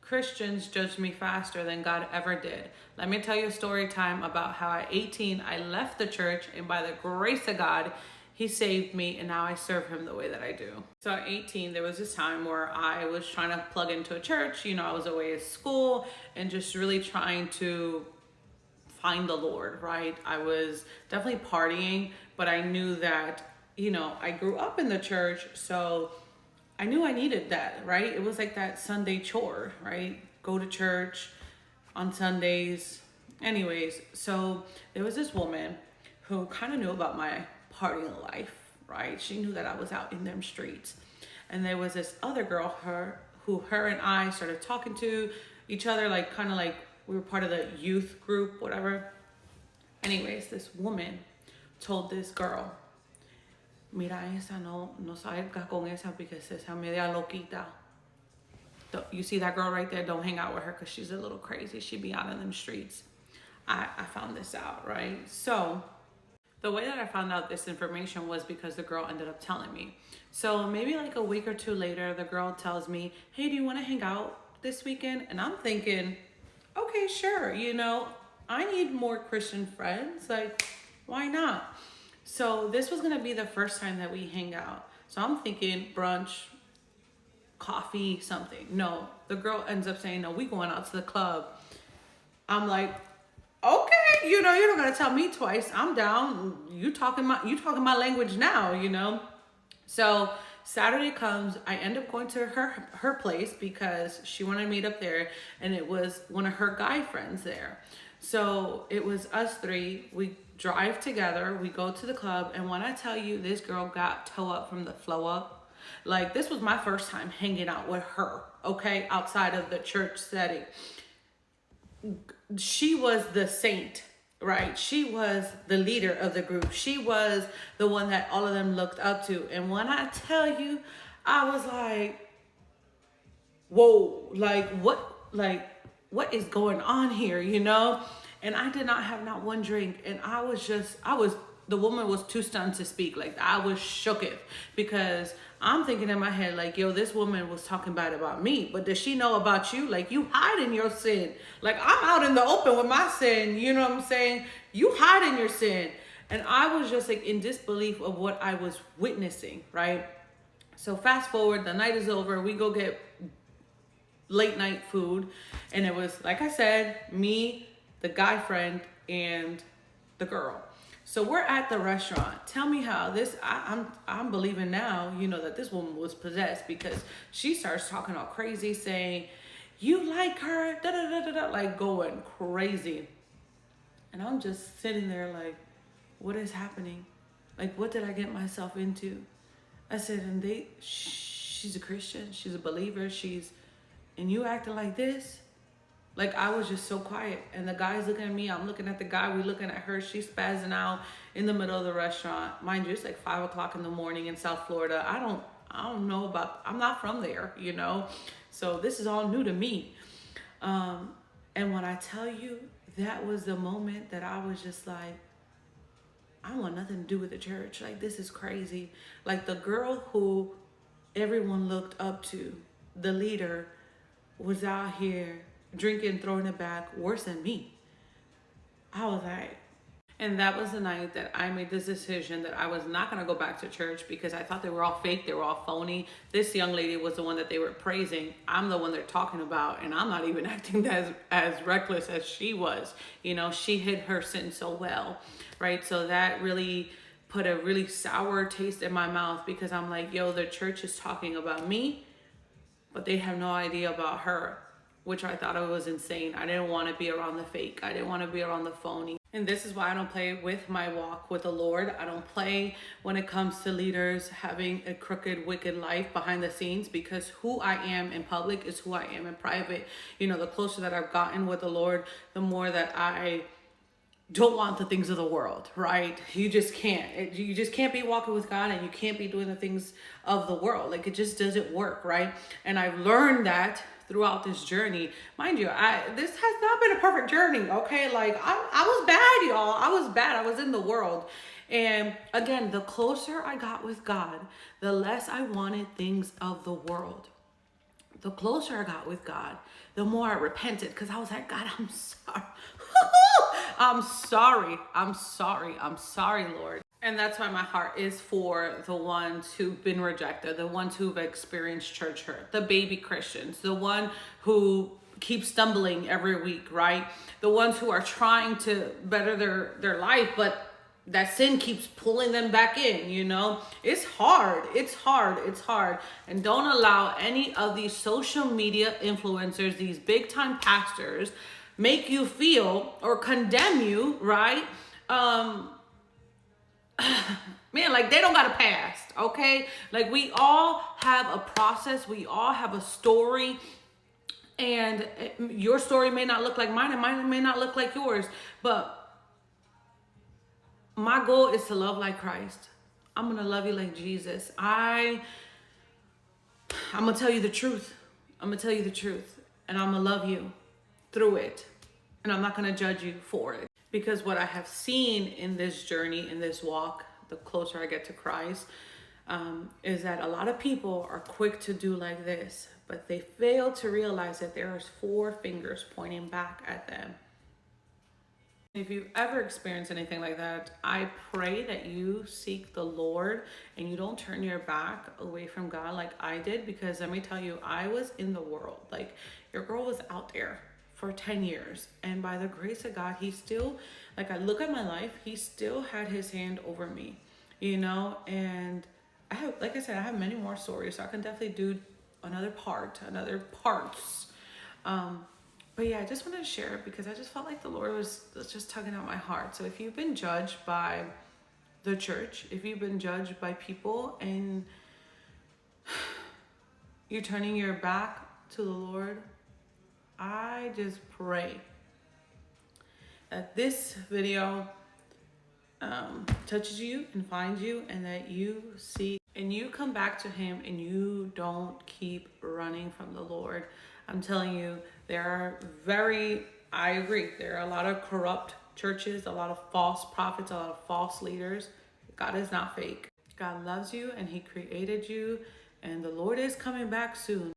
Christians judged me faster than God ever did. Let me tell you a story time about how at 18 I left the church, and by the grace of God, he saved me, and now I serve him the way that I do. So at 18, there was this time where I was trying to plug into a church. You know, I was away at school and just really trying to find the Lord, right? I was definitely partying, but I knew that, you know, I grew up in the church, so I knew I needed that, right? It was like that Sunday chore, right? Go to church on Sundays. Anyways, so there was this woman who kind of knew about my partying life, right? She knew that I was out in them streets. And there was this other girl, her and I started talking to each other, like kind of like we were part of the youth group, whatever. Anyways, this woman told this girl, mira, esa no salga con esa because esa media loquita. You see that girl right there? Don't hang out with her because she's a little crazy. She be out in them streets. I found this out, right? So the way that I found out this information was because the girl ended up telling me. So maybe like a week or two later, the girl tells me, hey, do you want to hang out this weekend? And I'm thinking, okay, sure. You know, I need more Christian friends. Like, why not? So this was going to be the first time that we hang out. So I'm thinking brunch, coffee, something. No, the girl ends up saying, no, we going out to the club. I'm like, okay, you know, you're not gonna tell me twice. I'm down. You talking my language now, you know. So Saturday comes, I end up going to her place because she wanted to meet up there, and it was one of her guy friends there. So it was us three. We drive together. We go to the club, and when I tell you, this girl got toe up from the flow up. Like, this was my first time hanging out with her, okay, outside of the church setting. She was the saint, right? She was the leader of the group. She was the one that all of them looked up to. And when I tell you, I was like, whoa, what is going on here, you know? And I did not have not one drink. And the woman was too stunned to speak. Like, I was shooketh because I'm thinking in my head, like, yo, this woman was talking bad about me, but does she know about you? Like, you hide in your sin. Like, I'm out in the open with my sin. You know what I'm saying? You hide in your sin. And I was just like in disbelief of what I was witnessing, right? So fast forward, the night is over. We go get late night food. And it was, like I said, me, the guy friend, and the girl. So we're at the restaurant. Tell me how this, I'm believing now, you know, that this woman was possessed because she starts talking all crazy, saying, you like her, da da da da da, like going crazy. And I'm just sitting there like, what is happening? Like, what did I get myself into? I said, and she's a Christian, she's a believer, and you acting like this? Like, I was just so quiet. And the guy's looking at me. I'm looking at the guy. We looking at her. She's spazzing out in the middle of the restaurant. Mind you, it's like 5 o'clock in the morning in South Florida. I don't know I'm not from there, you know? So this is all new to me. And when I tell you, that was the moment that I was just like, I want nothing to do with the church. Like, this is crazy. Like, the girl who everyone looked up to, the leader, was out here drinking, throwing it back, worse than me. I was like, and that was the night that I made this decision that I was not going to go back to church because I thought they were all fake. They were all phony. This young lady was the one that they were praising. I'm the one they're talking about, and I'm not even acting as reckless as she was. You know, she hid her sin so well, right? So that really put a really sour taste in my mouth because I'm like, yo, the church is talking about me, but they have no idea about her, which I thought it was insane. I didn't want to be around the fake. I didn't want to be around the phony. And this is why I don't play with my walk with the Lord. I don't play when it comes to leaders having a crooked, wicked life behind the scenes, because who I am in public is who I am in private. You know, the closer that I've gotten with the Lord, the more that I don't want the things of the world, right? You just can't. You just can't be walking with God, and you can't be doing the things of the world. Like, it just doesn't work, right? And I've learned that throughout this journey. Mind you, this has not been a perfect journey, okay? Like, I was bad, y'all. I was bad. I was in the world. And again, the closer I got with God, the less I wanted things of the world. the closer I got with God, the more I repented, because I was like, God, I'm sorry. I'm sorry. I'm sorry. I'm sorry, Lord. And that's why my heart is for the ones who've been rejected, the ones who've experienced church hurt, the baby Christians, the one who keep stumbling every week, right? The ones who are trying to better their life, but that sin keeps pulling them back in, you know? It's hard. It's hard. It's hard. And don't allow any of these social media influencers, these big time pastors, make you feel or condemn you, right? Man, like they don't got a past, okay? Like we all have a process. We all have a story. And your story may not look like mine, and mine may not look like yours. But my goal is to love like Christ. I'm going to love you like Jesus. I'm going to tell you the truth. I'm going to tell you the truth. And I'm going to love you through it. And I'm not going to judge you for it. Because what I have seen in this journey, in this walk, the closer I get to Christ, is that a lot of people are quick to do like this, but they fail to realize that there are 4 fingers pointing back at them. If you've ever experienced anything like that, I pray that you seek the Lord and you don't turn your back away from God like I did, because let me tell you, I was in the world. Like, your girl was out there for 10 years. And by the grace of God, he still, like, I look at my life, he still had his hand over me, you know? And I have, like I said, I have many more stories, so I can definitely do another parts. But yeah, I just wanted to share it because I just felt like the Lord was just tugging at my heart. So if you've been judged by the church, if you've been judged by people and you're turning your back to the Lord, I just pray that this video touches you and finds you, and that you see and you come back to him and you don't keep running from the Lord. I'm telling you, I agree, there are a lot of corrupt churches, a lot of false prophets, a lot of false leaders. God is not fake. God loves you and he created you, and the Lord is coming back soon.